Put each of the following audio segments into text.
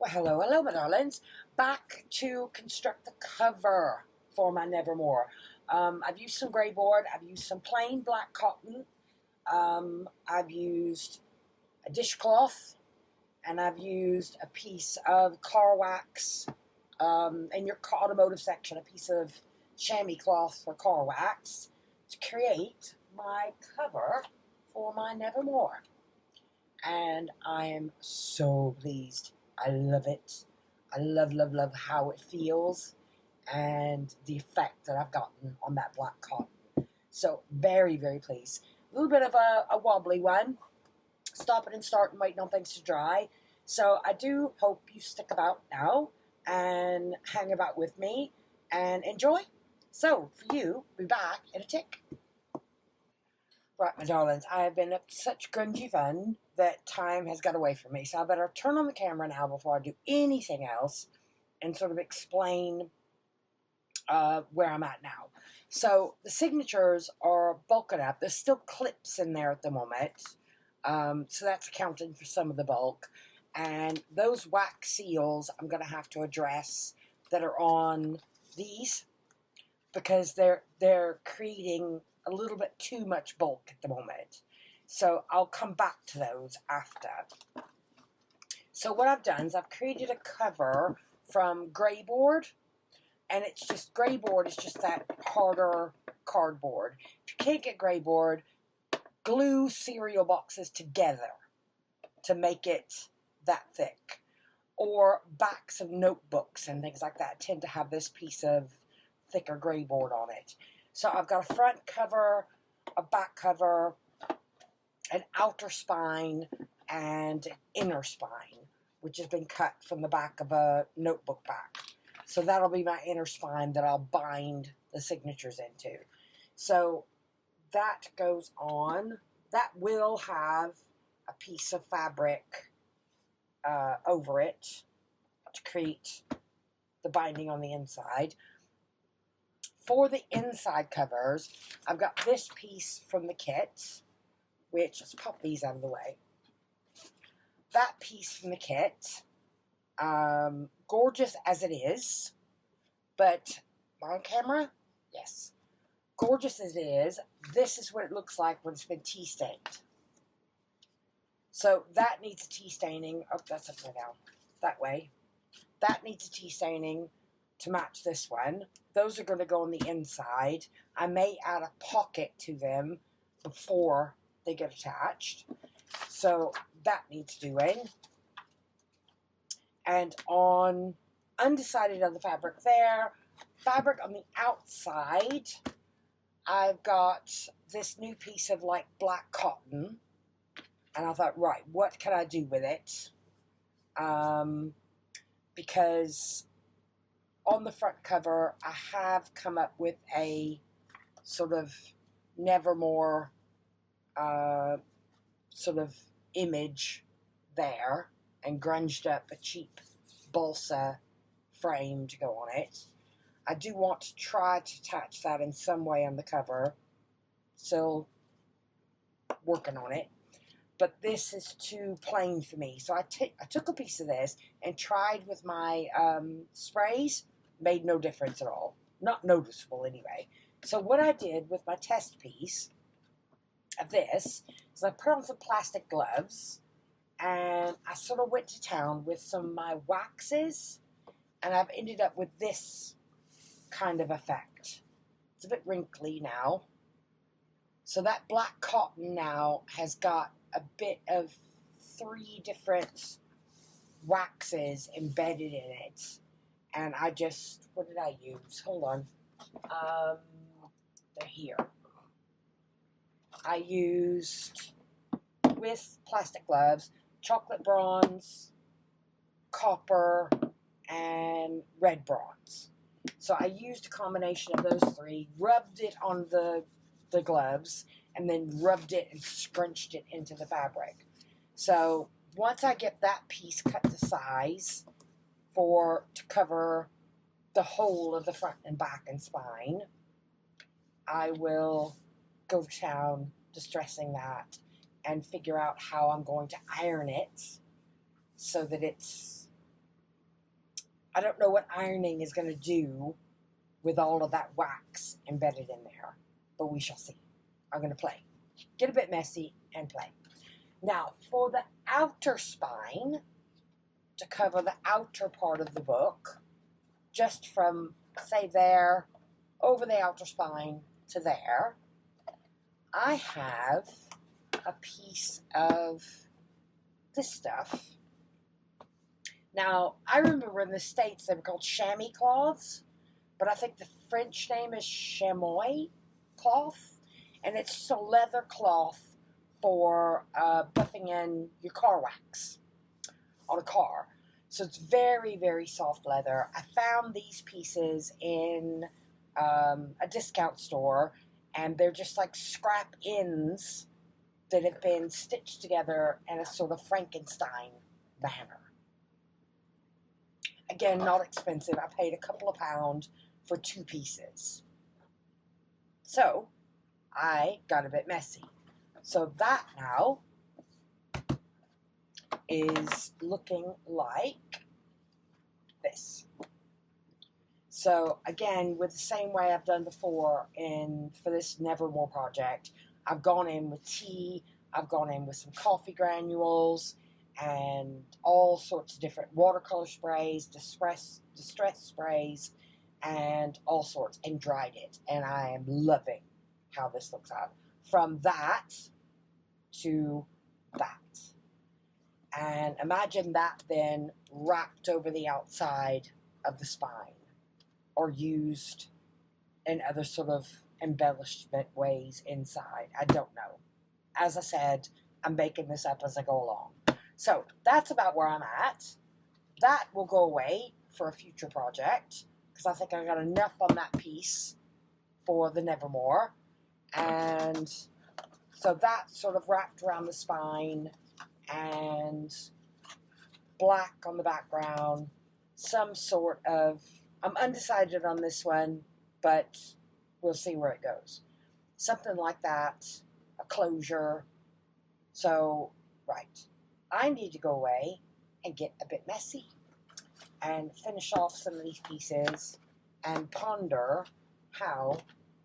Well, hello, my darlings. Back to construct the cover for my Nevermore. I've used some Greyboard. I've used some plain black cotton. I've used a dishcloth, and I've used a piece of car wax. In your automotive section, a piece of shammy cloth for car wax to create my cover for my Nevermore. And I am so pleased. I love it. I love how it feels and the effect that I've gotten on that black cotton. So very pleased. A little bit of a wobbly one. Stopping and starting, waiting on things to dry. So I do hope you stick about now and hang about with me and enjoy. So for you, be back in a tick. Right, my darlings, I have been up to such grungy fun that time has got away from me. So I better turn on the camera now before I do anything else and sort of explain where I'm at now. So the signatures are bulking up. There's still clips in there at the moment. So that's accounting for some of the bulk. And those wax seals I'm going to have to address that are on these because they're creating a little bit too much bulk at the moment. So I'll come back to those after. So what I've done is I've created a cover from Greyboard, and it's just, Greyboard is just that harder cardboard. If you can't get Greyboard, glue cereal boxes together to make it that thick. Or backs of notebooks and things like that tend to have this piece of thicker Greyboard on it. So I've got a front cover, a back cover, an outer spine, and an inner spine, which has been cut from the back of a notebook back. So that'll be my inner spine that I'll bind the signatures into. So that goes on. That will have a piece of fabric over it to create the binding on the inside. For the inside covers, I've got this piece from the kit, which, let's pop these out of the way. That piece from the kit, gorgeous as it is, but on camera, yes, gorgeous as it is, this is what it looks like when it's been tea stained. So that needs tea staining. Oh, that's upside down. That way. That needs tea staining to match this one. Those are going to go on the inside. I may add a pocket to them before they get attached. So that needs doing. And on undecided on the fabric there, fabric on the outside, I've got this new piece of like black cotton. And I thought, right, what can I do with it? Because on the front cover, I have come up with a sort of Nevermore sort of image there and grunged up a cheap balsa frame to go on it. I do want to try to attach that in some way on the cover. Still working on it. But this is too plain for me. So I took a piece of this and tried with my sprays. Made no difference at all. Not noticeable anyway. So what I did with my test piece of this is I put on some plastic gloves and I sort of went to town with some of my waxes, and I've ended up with this kind of effect. It's a bit wrinkly now. So that black cotton now has got a bit of 3 different waxes embedded in it. And I just, what did I use? Hold on. They're here. I used, with plastic gloves, chocolate bronze, copper, and red bronze. So I used a combination of those 3, rubbed it on the gloves, and then rubbed it and scrunched it into the fabric. So once I get that piece cut to size to cover the whole of the front and back and spine, I will go to town distressing that and figure out how I'm going to iron it so that it's I don't know what ironing is going to do with all of that wax embedded in there, but we shall see. I'm going to play. Get a bit messy and play. Now, for the outer spine, to cover the outer part of the book, just from, say, there, over the outer spine to there, I have a piece of this stuff. Now, I remember in the States they were called chamois cloths, but I think the French name is chamois cloth, and it's just a leather cloth for buffing in your car wax on a car. So it's very, very soft leather. I found these pieces in a discount store, and they're just like scrap ends that have been stitched together in a sort of Frankenstein manner. Again, not expensive. I paid a couple of pounds for 2 pieces. So, I got a bit messy. So that now is looking like this. So again, with the same way I've done before for this Nevermore project, I've gone in with tea, I've gone in with some coffee granules, and all sorts of different watercolor sprays, distress sprays, and all sorts, and dried it. And I am loving how this looks out. From that to that. And imagine that then wrapped over the outside of the spine, or used in other sort of embellishment ways inside. I don't know. As I said, I'm making this up as I go along. So that's about where I'm at. That will go away for a future project, because I think I got enough on that piece for the Nevermore. And so that's sort of wrapped around the spine, and black on the background, some sort of, I'm undecided on this one, but we'll see where it goes. Something like that, a closure. So, right, I need to go away and get a bit messy and finish off some of these pieces and ponder how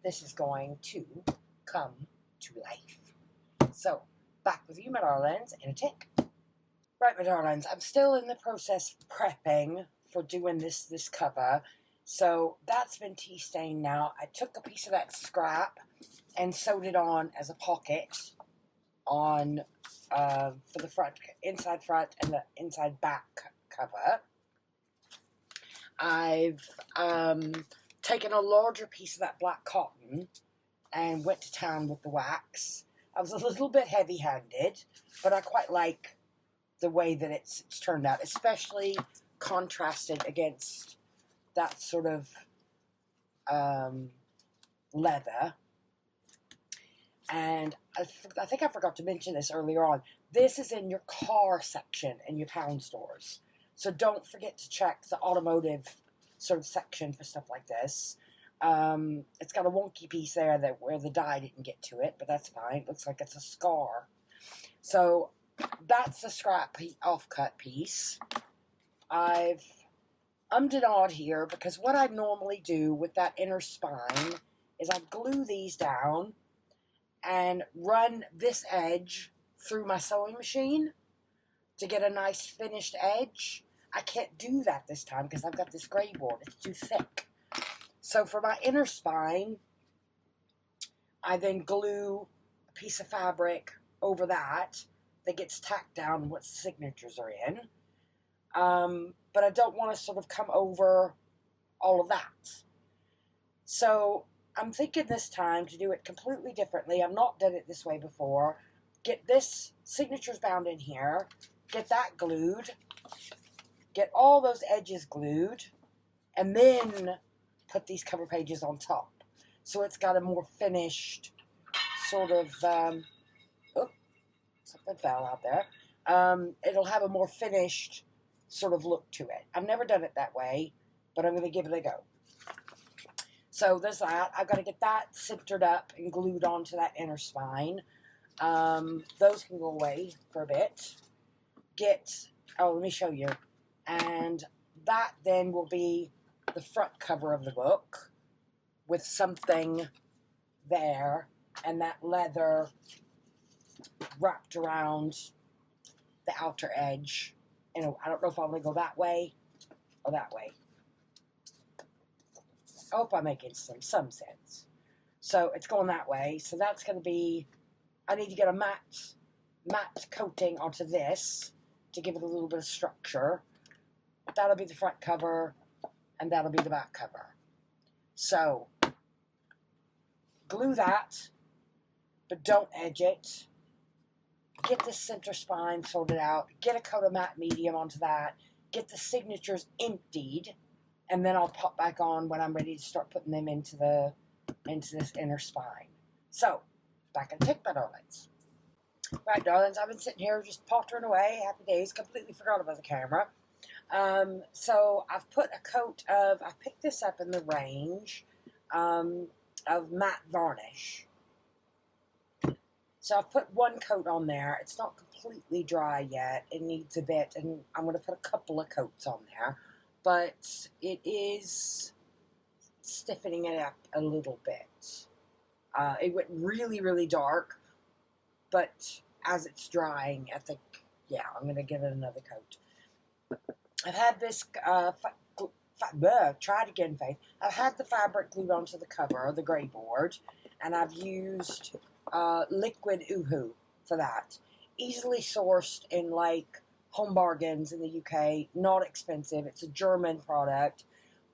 this is going to come to life. So, back with you, my darlings, in a tick. Right, my darlings, I'm still in the process of prepping for doing this cover. So that's been tea stained now. I took a piece of that scrap and sewed it on as a pocket on for the inside front and the inside back cover. I've taken a larger piece of that black cotton and went to town with the wax. I was a little bit heavy-handed, but I quite like the way that it's turned out, especially contrasted against that sort of leather. And I think I forgot to mention this earlier on. This is in your car section in your pound stores. So don't forget to check the automotive sort of section for stuff like this. It's got a wonky piece there where the dye didn't get to it, but that's fine. It looks like it's a scar. So that's the scrap offcut piece. I've ummed and awed here because what I normally do with that inner spine is I glue these down and run this edge through my sewing machine to get a nice finished edge. I can't do that this time because I've got this Greyboard. It's too thick. So for my inner spine, I then glue a piece of fabric over that gets tacked down what signatures are in. But I don't want to sort of come over all of that. So I'm thinking this time to do it completely differently. I've not done it this way before. Get this signatures bound in here, get that glued, get all those edges glued, and then put these cover pages on top. So it's got a more finished sort of, something fell out there. It'll have a more finished sort of look to it. I've never done it that way, but I'm going to give it a go. So there's that. I've got to get that centered up and glued onto that inner spine. Those can go away for a bit. Let me show you. And that then will be the front cover of the book with something there and that leather wrapped around the outer edge. You know, I don't know if I want to go that way or that way. I hope I'm making some sense. So it's going that way. So that's going to be, I need to get a matte coating onto this to give it a little bit of structure. That'll be the front cover, and that'll be the back cover. So glue that, but don't edge it. Get the center spine sorted out. Get a coat of matte medium onto that. Get the signatures emptied, and then I'll pop back on when I'm ready to start putting them into this inner spine. So, back in tick, my darlings. Right, darlings, I've been sitting here just pottering away. Happy days. Completely forgot about the camera. So I've put a coat of, I picked this up in the range of matte varnish. So I've put one coat on there. It's not completely dry yet. It needs a bit, and I'm going to put a couple of coats on there. But it is stiffening it up a little bit. It went really, really dark, but as it's drying, I think, yeah, I'm going to give it another coat. I've had this, try it again, Faith. I've had the fabric glued onto the cover, the Greyboard, and I've used liquid Uhu for that. Easily sourced in, like, Home Bargains in the UK. Not expensive. It's a German product.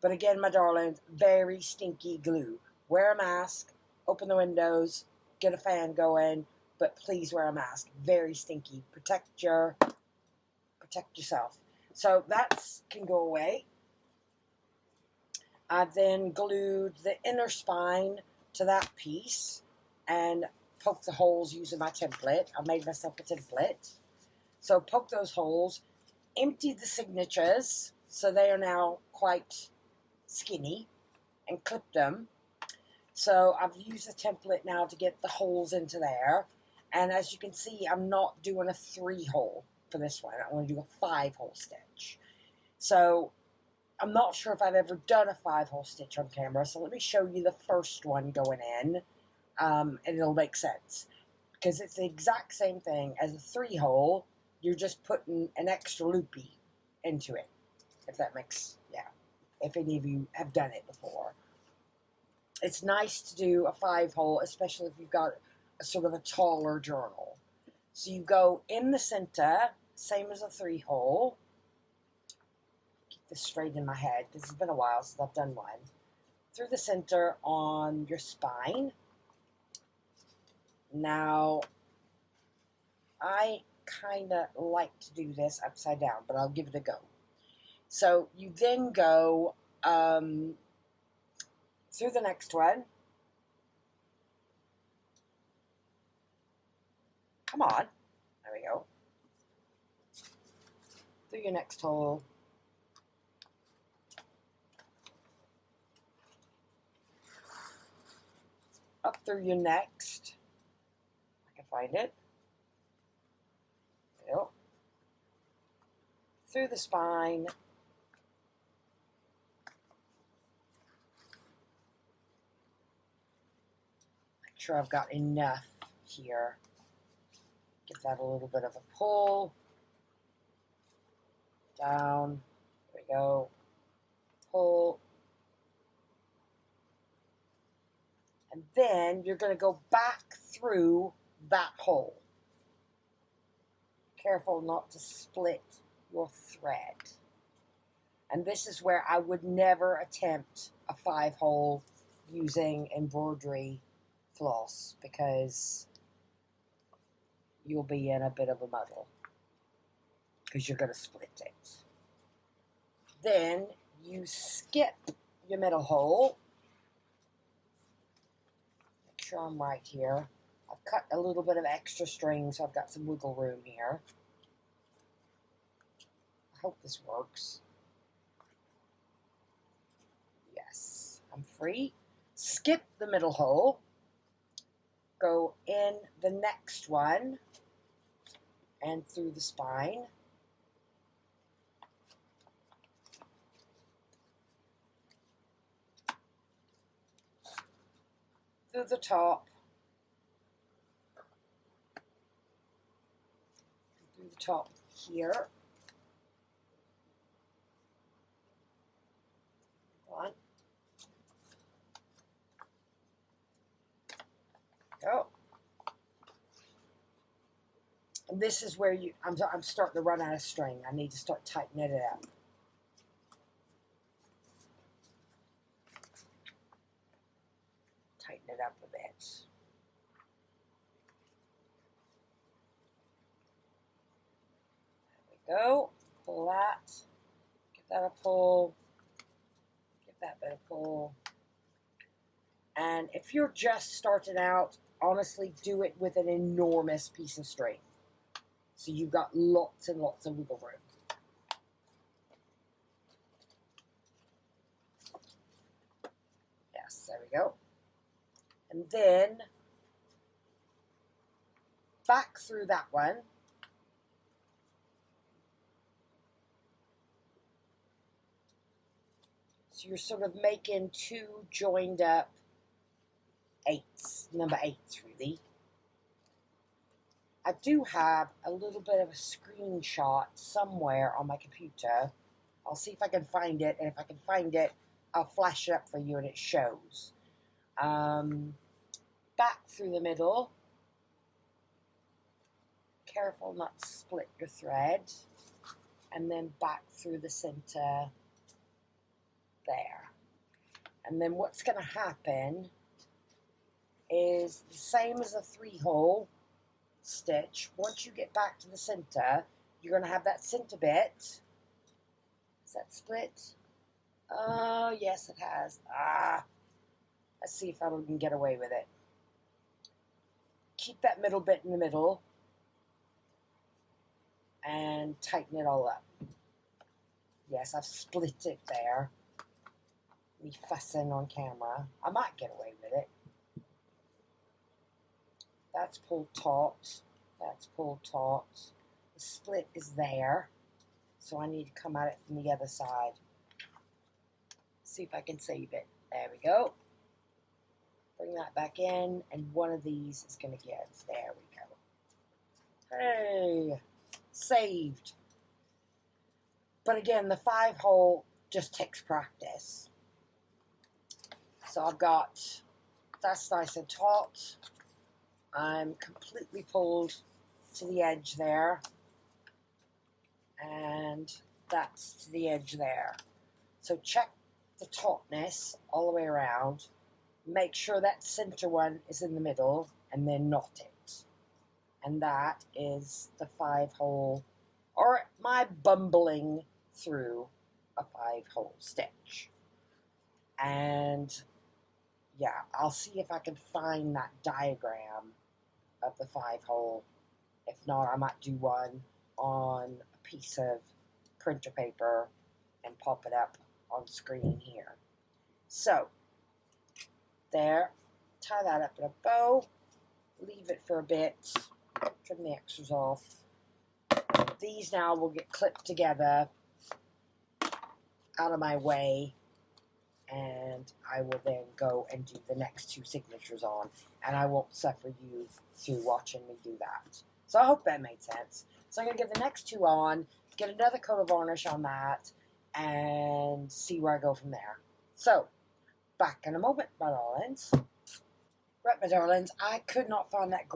But again, my darlings, very stinky glue. Wear a mask, open the windows, get a fan going, but please wear a mask. Very stinky. Protect yourself. So that can go away. I then glued the inner spine to that piece and poked the holes using my template. I made myself a template. So poke those holes, emptied the signatures, so they are now quite skinny, and clipped them. So I've used the template now to get the holes into there. And as you can see, I'm not doing a 3-hole for this one. I want to do a 5-hole stitch. So I'm not sure if I've ever done a 5-hole stitch on camera. So let me show you the first one going in, and it'll make sense. Because it's the exact same thing as a 3-hole. You're just putting an extra loopy into it. If that makes, yeah. If any of you have done it before. It's nice to do a 5-hole, especially if you've got a sort of a taller journal. So you go in the center, same as a 3-hole. Keep this straight in my head, because it's been a while since I've done one. Through the center on your spine. Now, I kind of like to do this upside down, but I'll give it a go. So you then go through the next one. Come on. There we go. Through your next hole. Up through your next. I can find it. Yep. Through the spine. Make sure I've got enough here. Give that a little bit of a pull. Down. There we go. Pull. And then you're going to go back through that hole. Careful not to split your thread. And this is where I would never attempt a 5-hole using embroidery floss, because you'll be in a bit of a muddle because you're going to split it. Then you skip your middle hole. Make sure I'm right here. I've cut a little bit of extra string, so I've got some wiggle room here. I hope this works. Yes, I'm free. Skip the middle hole. Go in the next one and through the spine. through the top, through the top here. One. Go. And this is where I'm starting to run out of string. I need to start tightening it up. Tighten it up a bit. There we go. Pull that. Give that a pull. Give that bit a pull. And if you're just starting out, honestly, do it with an enormous piece of string. So you've got lots and lots of wiggle room. Yes, there we go. And then back through that one. So you're sort of making two joined up eights, number eights really. I do have a little bit of a screenshot somewhere on my computer. I'll see if I can find it, and if I can find it, I'll flash it up for you and it shows. Back through the middle. Careful not to split your thread. And then back through the center there. And then what's going to happen is the same as a 3-hole stitch. Once you get back to the center, you're going to have that center bit. Is that split? Oh, yes, it has. Let's see if I can get away with it. Keep that middle bit in the middle and tighten it all up. Yes, I've split it there. Me fussing on camera. I might get away with it. That's pulled taut. That's pulled taut. The split is there. So I need to come at it from the other side. See if I can save it. There we go. Bring that back in, and one of these is going to give. There we go. Hey, saved. But again, the 5-hole just takes practice. So I've got, that's nice and taut. I'm completely pulled to the edge there. And that's to the edge there. So check the tautness all the way around. Make sure that center one is in the middle, and then knot it. And that is the 5-hole, or my bumbling through a 5-hole stitch. And yeah, I'll see if I can find that diagram of the 5-hole. If not, I might do one on a piece of printer paper and pop it up on screen here. So there, tie that up in a bow, leave it for a bit, trim the extras off. These now will get clipped together out of my way, and I will then go and do the next 2 signatures on, and I won't suffer you through watching me do that. So I hope that made sense. So I'm going to get the next 2 on, get another coat of varnish on that, and see where I go from there. So, back in a moment, my darlings. Right, my darlings, I could not find that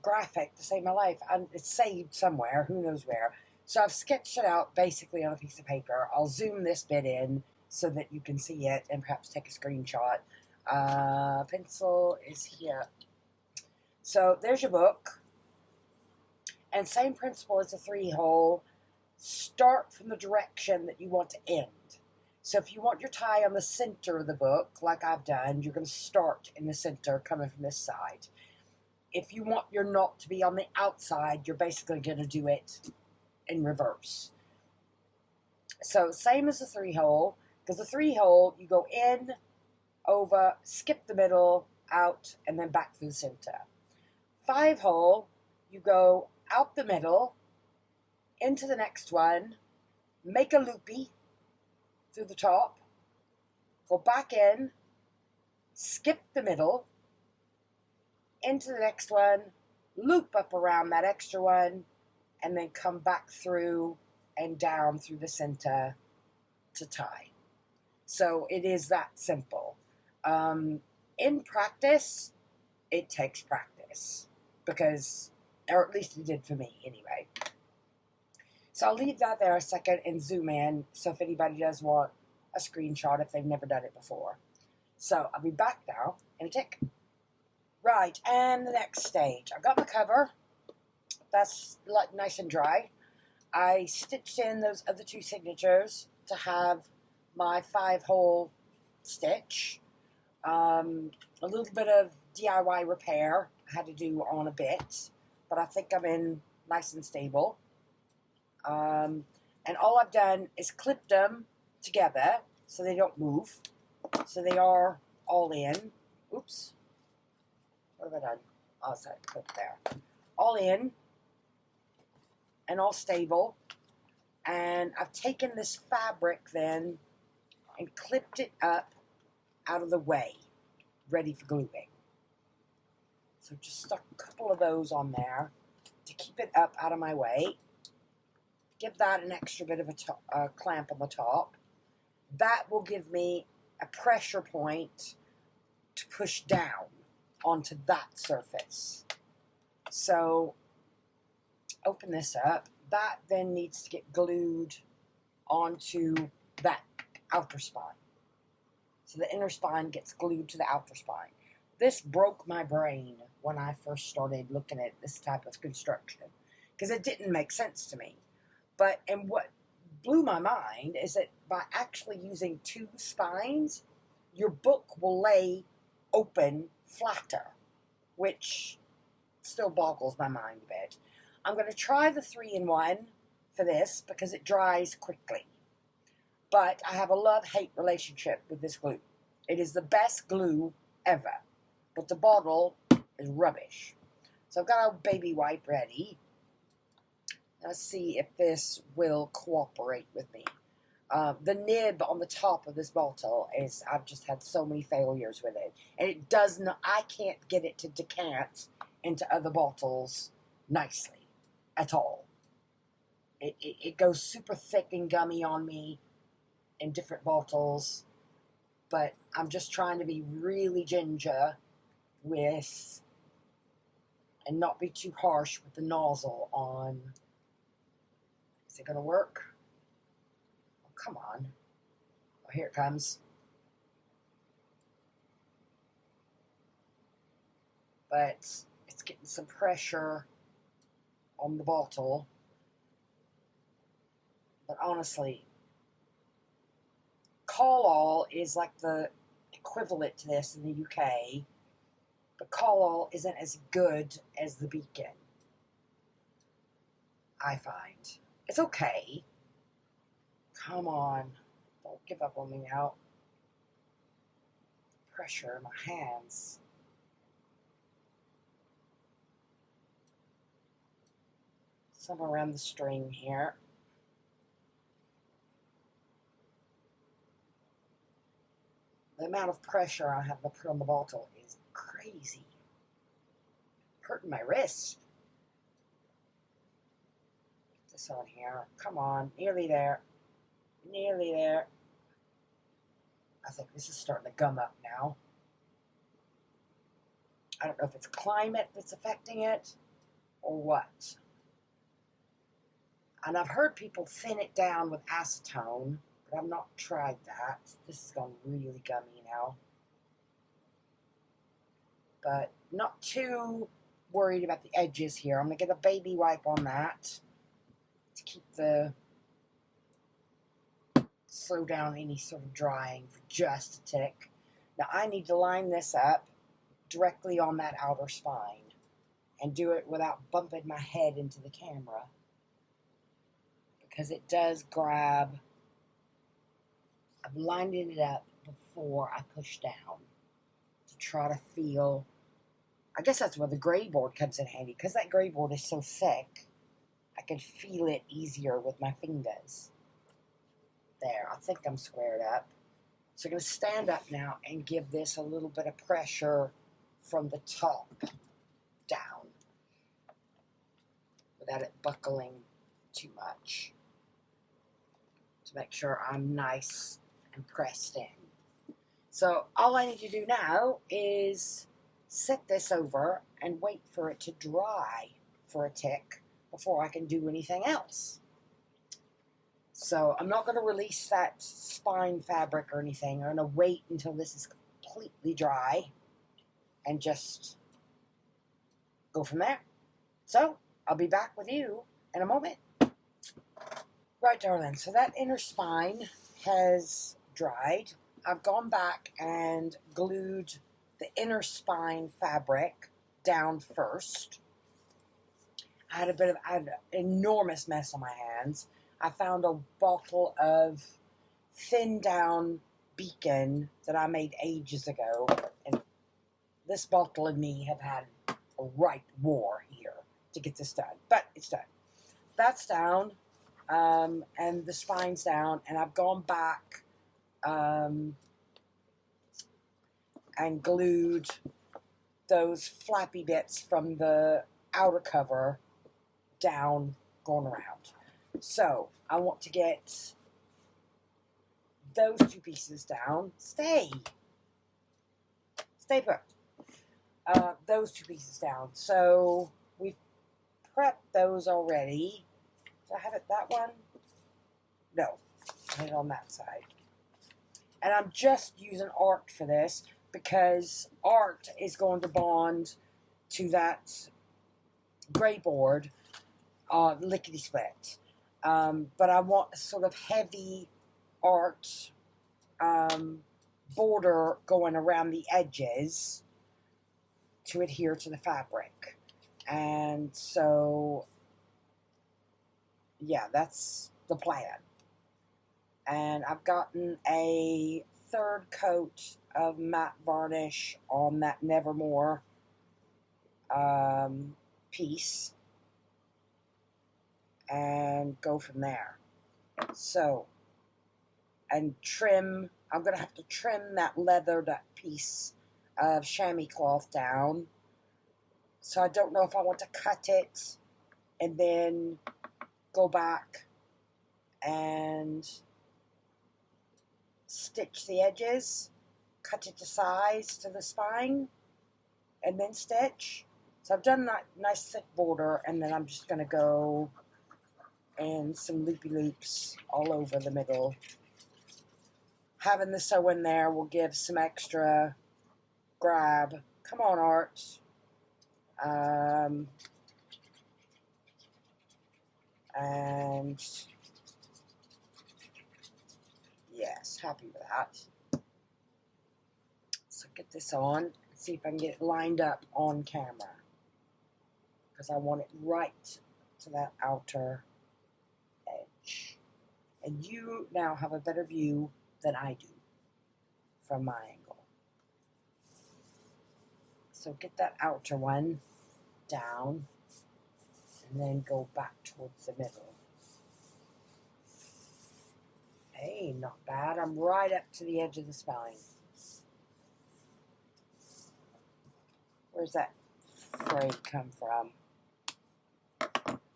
graphic to save my life, and it's saved somewhere, who knows where. So I've sketched it out basically on a piece of paper. I'll zoom this bit in so that you can see it and perhaps take a screenshot. Pencil is here. So there's your book. And same principle as a 3-hole. Start from the direction that you want to end. So if you want your tie on the center of the book, like I've done, you're going to start in the center, coming from this side. If you want your knot to be on the outside, you're basically going to do it in reverse. So same as the 3-hole, because the 3-hole, you go in, over, skip the middle, out, and then back through the center. 5-hole, you go out the middle, into the next one, make a loopy through the top, go back in, skip the middle, into the next one, loop up around that extra one, and then come back through and down through the center to tie. So it is that simple. In practice, it takes practice, because, or at least it did for me anyway. So I'll leave that there a second and zoom in, so if anybody does want a screenshot if they've never done it before. So I'll be back now in a tick. Right, and the next stage. I've got my cover. That's nice and dry. I stitched in those other two signatures to have my 5-hole stitch. A little bit of DIY repair I had to do on a bit, but I think I'm in nice and stable. And all I've done is clipped them together so they don't move. So they are all in. Oops. What have I done? Oh, sorry, clip there. All in and all stable. And I've taken this fabric then and clipped it up out of the way, ready for gluing. So just stuck a couple of those on there to keep it up out of my way. Give that an extra bit of a clamp on the top. That will give me a pressure point to push down onto that surface. So open this up. That then needs to get glued onto that outer spine. So the inner spine gets glued to the outer spine. This broke my brain when I first started looking at this type of construction, because it didn't make sense to me. And what blew my mind is that by actually using 2 spines, your book will lay open flatter, which still boggles my mind a bit. I'm going to try the 3-in-1 for this because it dries quickly. But I have a love-hate relationship with this glue. It is the best glue ever, but the bottle is rubbish. So I've got a baby wipe ready. Let's see if this will cooperate with me. The nib on the top of this bottle is, I've just had so many failures with it. And it does not, I can't get it to decant into other bottles nicely at all. It goes super thick and gummy on me in different bottles. But I'm just trying to be really ginger with, and not be too harsh with the nozzle on. Is it going to work? Oh, come on. Oh, here it comes. But it's getting some pressure on the bottle. But honestly, Call All is like the equivalent to this in the UK. But Call All isn't as good as the Beacon, I find. It's okay. Come on. Don't give up on me now. Pressure in my hands. Somewhere around the string here. The amount of pressure I have to put on the bottle is crazy. Hurting my wrist. Get this on here. Come on. Nearly there. Nearly there. I think this is starting to gum up now. I don't know if it's climate that's affecting it or what. And I've heard people thin it down with acetone, but I've not tried that. This is going really gummy now. But not too worried about the edges here. I'm going to get a baby wipe on that to keep the, slow down any sort of drying for just a tick. Now I need to line this up directly on that outer spine and do it without bumping my head into the camera, because it does grab. I've lined it up before I push down to try to feel. I guess that's where the Greyboard comes in handy, because that Greyboard is so thick, I can feel it easier with my fingers. There, I think I'm squared up. So I'm going to stand up now and give this a little bit of pressure from the top down without it buckling too much to make sure I'm nice and pressed in. So all I need to do now is set this over and wait for it to dry for a tick before I can do anything else. So I'm not going to release that spine fabric or anything. I'm going to wait until this is completely dry and just go from there. So I'll be back with you in a moment. Right, darling, so that inner spine has dried. I've gone back and glued the inner spine fabric down first. I had an enormous mess on my hands. I found a bottle of thinned down beacon that I made ages ago, and this bottle and me have had a right war here to get this done, but it's done. That's down, and the spine's down, and I've gone back and glued those flappy bits from the outer cover down, going around. So I want to get those two pieces down. Stay put. Those two pieces down. So we've prepped those already. Do I have it that one? No, I have it on that side. And I'm just using art for this because art is going to bond to that Greyboard lickety split. But I want a sort of heavy art border going around the edges to adhere to the fabric. And so, yeah, that's the plan. And I've gotten a third coat of matte varnish on that Nevermore piece and go from there. So, and trim, I'm going to have to trim that leather, that piece of chamois cloth down. So I don't know if I want to cut it and then go back and stitch the edges, cut it to size to the spine, and then stitch. So I've done that nice thick border, and then I'm just going to go and some loopy loops all over the middle. Having the sew in there will give some extra grab. Come on, art. And yes, happy with that. So get this on and see if I can get it lined up on camera, because I want it right to that outer edge. And you now have a better view than I do from my angle. So get that outer one down and then go back towards the middle. Hey, not bad. I'm right up to the edge of the spine. Where's that fray come from?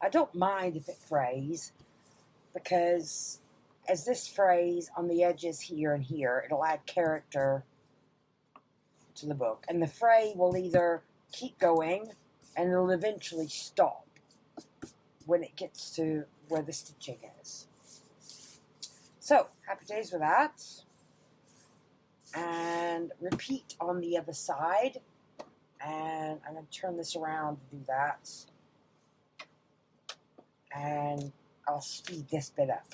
I don't mind if it frays, because as this frays on the edges here and here, it'll add character to the book. And the fray will either keep going and it'll eventually stop when it gets to where the stitching is. So, happy days with that. And repeat on the other side. And I'm going to turn this around to do that. And I'll speed this bit up.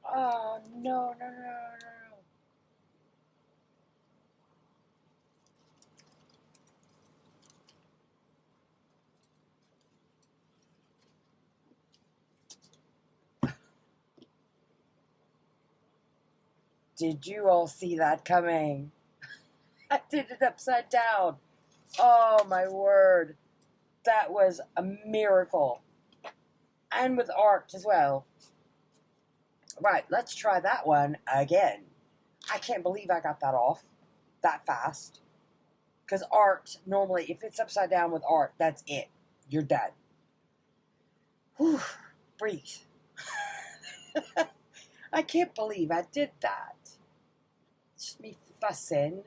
Oh, no. Did you all see that coming? I did it upside down. Oh my word. That was a miracle. And with art as well. Right, let's try that one again. I can't believe I got that off that fast. Because art, normally, if it's upside down with art, that's it. You're done. Whew, breathe. I can't believe I did that. It's just me fussing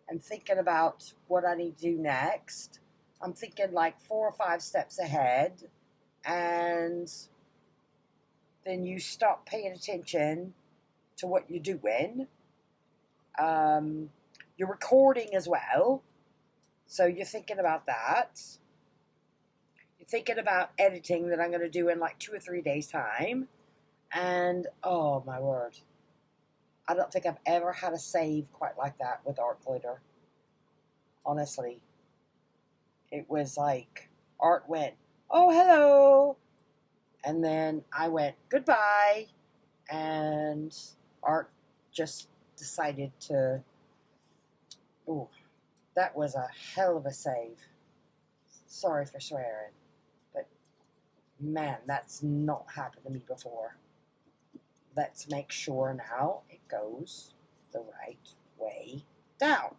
and thinking about what I need to do next. I'm thinking like 4 or 5 steps ahead, and then you stop paying attention to what you're doing. You're recording as well, so you're thinking about that. You're thinking about editing that I'm going to do in like 2 or 3 days' time. And, oh my word, I don't think I've ever had a save quite like that with art glitter. Honestly. It was like, art went, oh, hello. And then I went, goodbye. And art just decided to, ooh, that was a hell of a save. Sorry for swearing, but man, that's not happened to me before. Let's make sure now it goes the right way down.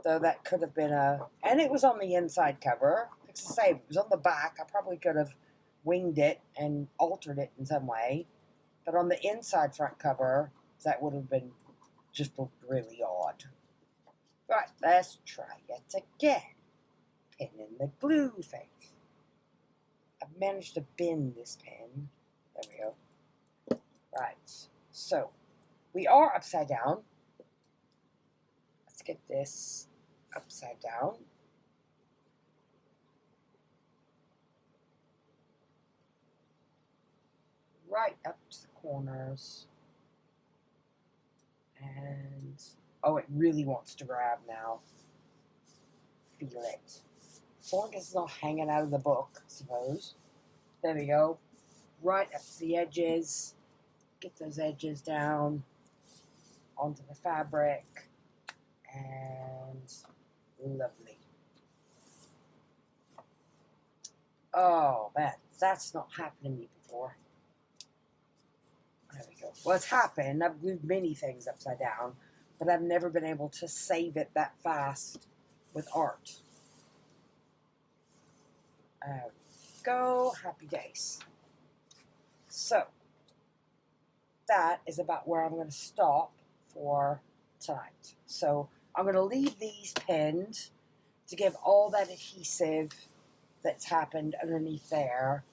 Though that could have been and it was on the inside cover. Like I say, if it was on the back, I probably could have winged it and altered it in some way. But on the inside front cover, that would have been just really odd. Right, let's try it again. Pin in the glue face. I've managed to bend this pin. There we go. Right, so we are upside down. Let's get this upside down. Right up to the corners. And, oh, it really wants to grab now. Feel it. As long as it's not hanging out of the book, I suppose. There we go. Right up to the edges. Get those edges down onto the fabric. And lovely. Oh, man, that's not happened to me before. There we go. Well, it's happened. I've glued many things upside down, but I've never been able to save it that fast with art. There we go. Happy days. So, that is about where I'm going to stop for tonight. So, I'm going to leave these pinned to give all that adhesive that's happened underneath there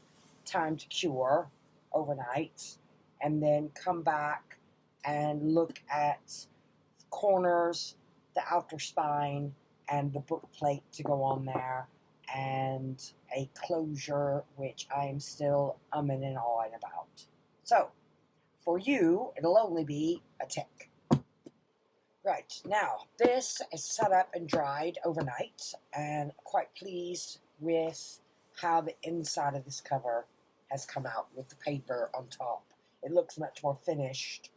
time to cure overnight, and then come back and look at the corners, the outer spine, and the book plate to go on there, and a closure which I am still umming and ahhing about. So, for you, it'll only be a tick. Right, now, this is set up and dried overnight, and quite pleased with how the inside of this cover has come out with the paper on top. It looks much more finished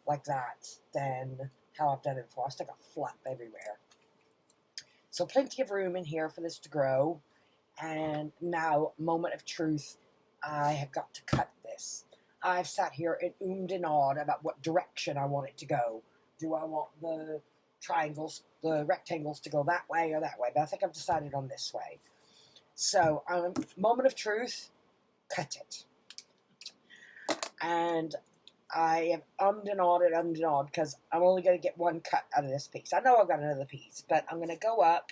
like that than how I've done it before. I still got flap everywhere. So plenty of room in here for this to grow. And now, moment of truth, I have got to cut this. I've sat here and oomed and awed about what direction I want it to go. Do I want the triangles, the rectangles to go that way or that way? But I think I've decided on this way. So, moment of truth, cut it. And I have ummed and awed because I'm only going to get one cut out of this piece. I know I've got another piece, but I'm going to go up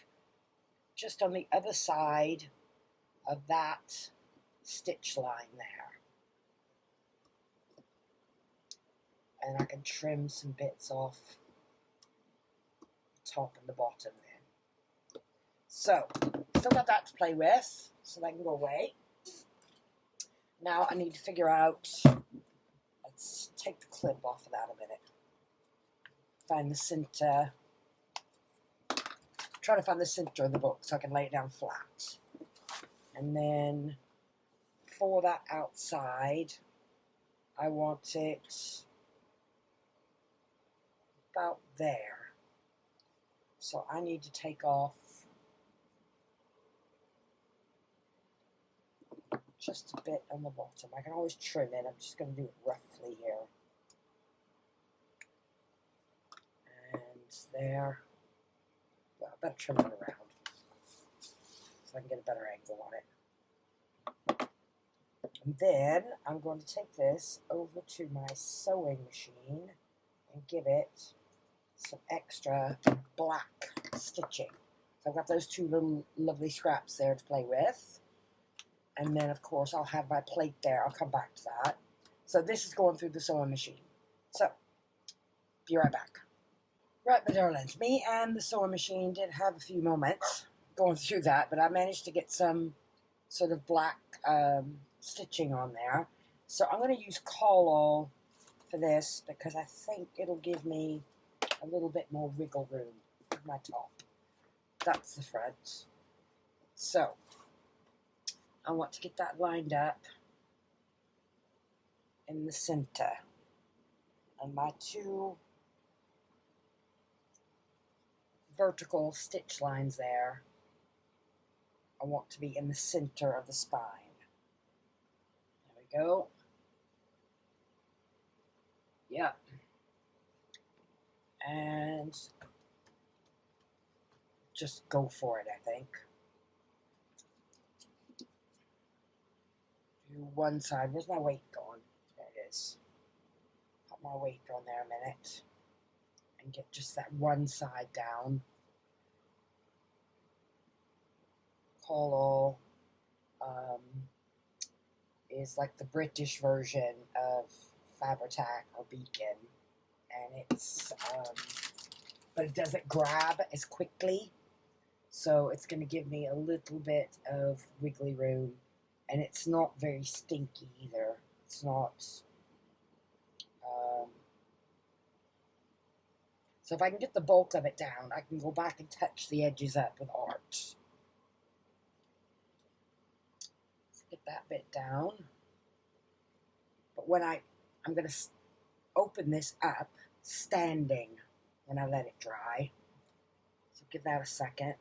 just on the other side of that stitch line there. And I can trim some bits off the top and the bottom then. So, still got that to play with, so that can go away. Now I need to figure out, let's take the clip off of that a minute. Find the center, try to find the center of the book so I can lay it down flat. And then for that outside, I want it about there. So I need to take off just a bit on the bottom. I can always trim it. I'm just going to do it roughly here. And there. Well, I better trim it around so I can get a better angle on it. And then I'm going to take this over to my sewing machine and give it some extra black stitching. So I've got those two little lovely scraps there to play with. And then, of course, I'll have my plate there. I'll come back to that. So this is going through the sewing machine. So, be right back. Right, my darlings, me and the sewing machine did have a few moments going through that, but I managed to get some sort of black stitching on there. So I'm going to use Call-All for this because I think it'll give me a little bit more wiggle room with my top. That's the front. So I want to get that lined up in the center. And my two vertical stitch lines there, I want to be in the center of the spine. There we go. Yep. And just go for it, I think. Do one side. Where's my weight going? There it is. Put my weight on there a minute. And get just that one side down. Call-All is like the British version of Fabri-Tac or Beacon. And it's, but it doesn't grab as quickly. So it's going to give me a little bit of wiggly room. And it's not very stinky either. It's not. So if I can get the bulk of it down, I can go back and touch the edges up with art. Let's get that bit down. But when I'm going to open this up standing when I let it dry. So give that a second.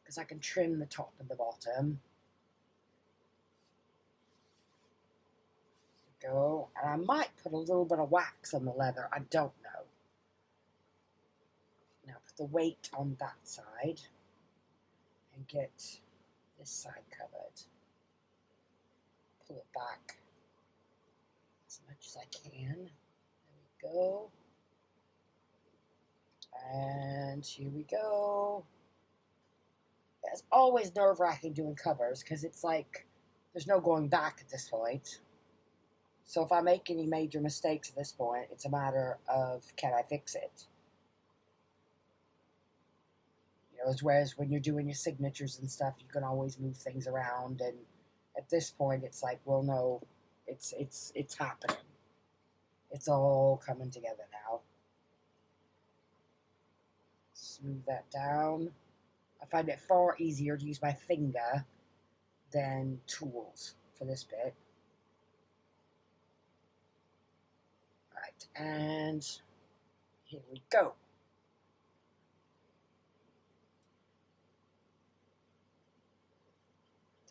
Because I can trim the top and the bottom. Go. And I might put a little bit of wax on the leather. I don't know. Now put the weight on that side and get this side covered. Pull it back as much as I can. There we go. And here we go. It's always nerve-wracking doing covers because it's like there's no going back at this point. So if I make any major mistakes at this point, it's a matter of can I fix it? You know, whereas when you're doing your signatures and stuff, you can always move things around. And at this point, it's like, well, no, it's happening. It's all coming together now. Smooth that down. I find it far easier to use my finger than tools for this bit. Right, and here we go.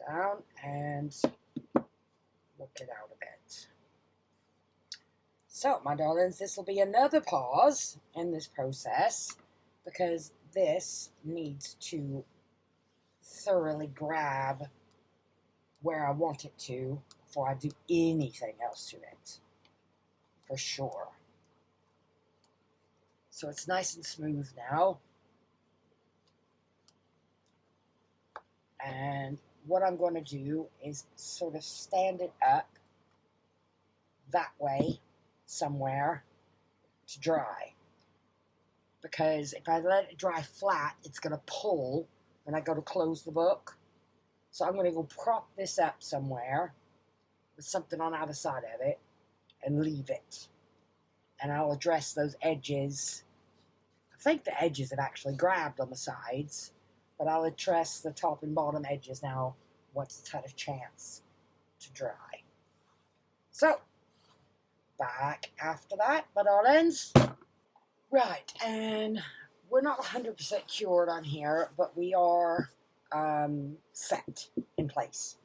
Down and work it out a bit. So, my darlings, this will be another pause in this process because this needs to thoroughly grab where I want it to before I do anything else to it, for sure. So it's nice and smooth now. And what I'm going to do is sort of stand it up that way somewhere to dry. Because if I let it dry flat, it's going to pull when I go to close the book. So I'm going to go prop this up somewhere with something on either side of it and leave it. And I'll address those edges. I think the edges have actually grabbed on the sides, but I'll address the top and bottom edges now once it's had a chance to dry. So, back after that, my darlings. Right, and we're not 100% cured on here, but we are set in place.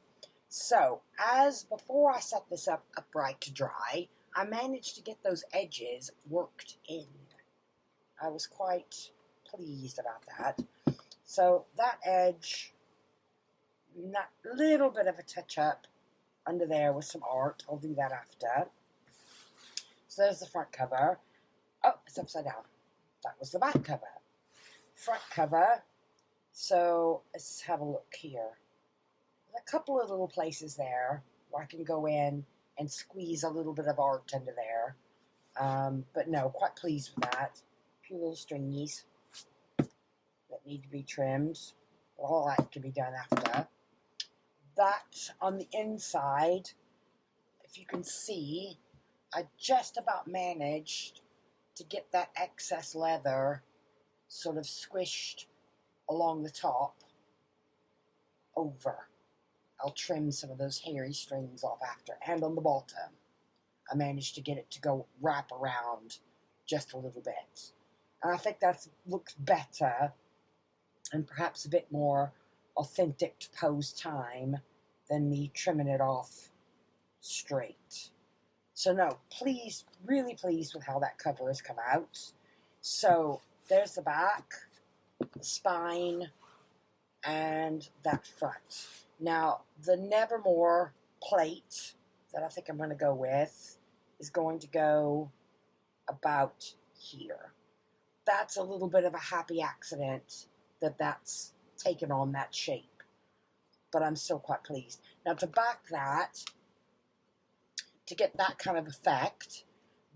So, as before I set this up upright to dry, I managed to get those edges worked in. I was quite pleased about that. So that edge, not little bit of a touch up under there with some art. I'll do that after. So there's the front cover. Oh, it's upside down. That was the back cover. Front cover. So let's have a look here. There's a couple of little places there where I can go in and squeeze a little bit of art under there. But no, quite pleased with that. A few little stringies that need to be trimmed. All that can be done after. That on the inside, if you can see, I just about managed to get that excess leather sort of squished along the top over. I'll trim some of those hairy strings off after. And on the bottom, I managed to get it to go wrap around just a little bit. And I think that looks better and perhaps a bit more authentic to Poe's time than me trimming it off straight. So no, pleased, really pleased with how that cover has come out. So there's the back, the spine, and that front. Now, the Nevermore plate that I think I'm going to go with is going to go about here. That's a little bit of a happy accident that that's taken on that shape, but I'm still quite pleased. Now, to back that, to get that kind of effect,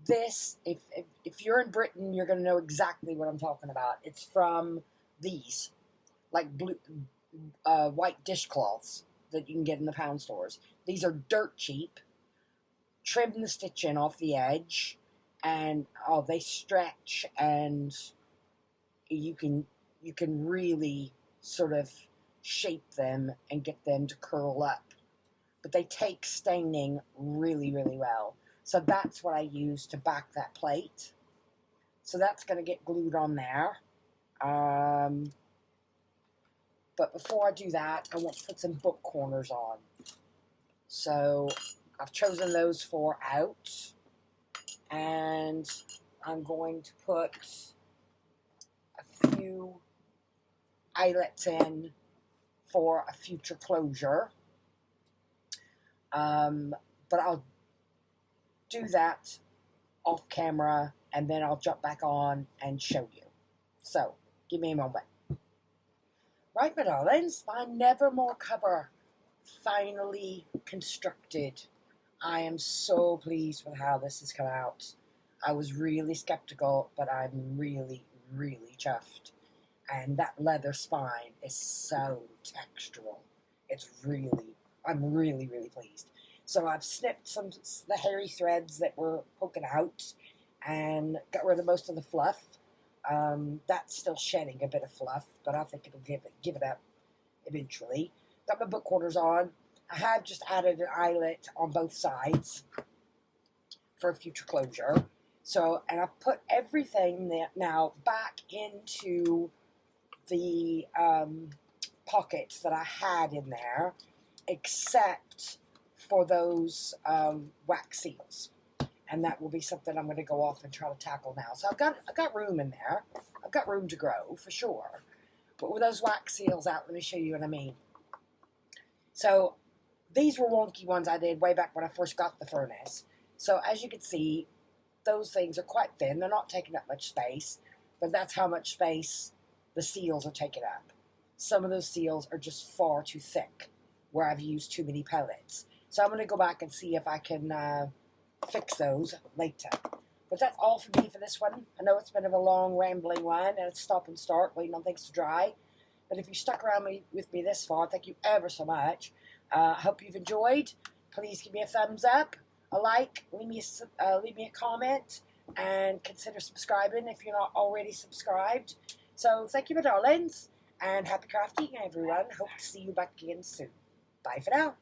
this, if you're in Britain, you're going to know exactly what I'm talking about. It's from these, like blue, white dishcloths that you can get in the pound stores. These are dirt cheap. Trim the stitch in off the edge, and oh, they stretch, and you can really sort of shape them and get them to curl up. But they take staining really, really well. So that's what I use to back that plate. So that's going to get glued on there. But before I do that, I want to put some book corners on. So I've chosen those 4 out. And I'm going to put a few eyelets in for a future closure. But I'll do that off camera, and then I'll jump back on and show you. So, give me a moment. Right, my darlings, my Nevermore cover finally constructed. I am so pleased with how this has come out. I was really skeptical, but I'm really, really chuffed. And that leather spine is so textural. I'm really, really pleased. So I've snipped the hairy threads that were poking out and got rid of most of the fluff. That's still shedding a bit of fluff, but I think it'll give it up eventually. Got my book corners on. I have just added an eyelet on both sides for a future closure. So, and I've put everything now back into the pockets that I had in there, except for those wax seals. And that will be something I'm going to go off and try to tackle now. So I've got room in there. I've got room to grow, for sure. But with those wax seals out, let me show you what I mean. So these were wonky ones I did way back when I first got the furnace. So as you can see, those things are quite thin. They're not taking up much space, but that's how much space the seals are taking up. Some of those seals are just far too thick, where I've used too many pellets. So I'm going to go back and see if I can fix those later. But that's all for me for this one. I know it's been a long, rambling one, and it's stop and start, waiting on things to dry. But if you stuck around with me this far, thank you ever so much. I hope you've enjoyed. Please give me a thumbs up, a like, leave me a comment, and consider subscribing if you're not already subscribed. So thank you, my darlings, and happy crafting, everyone. Hope to see you back again soon. Bye for now.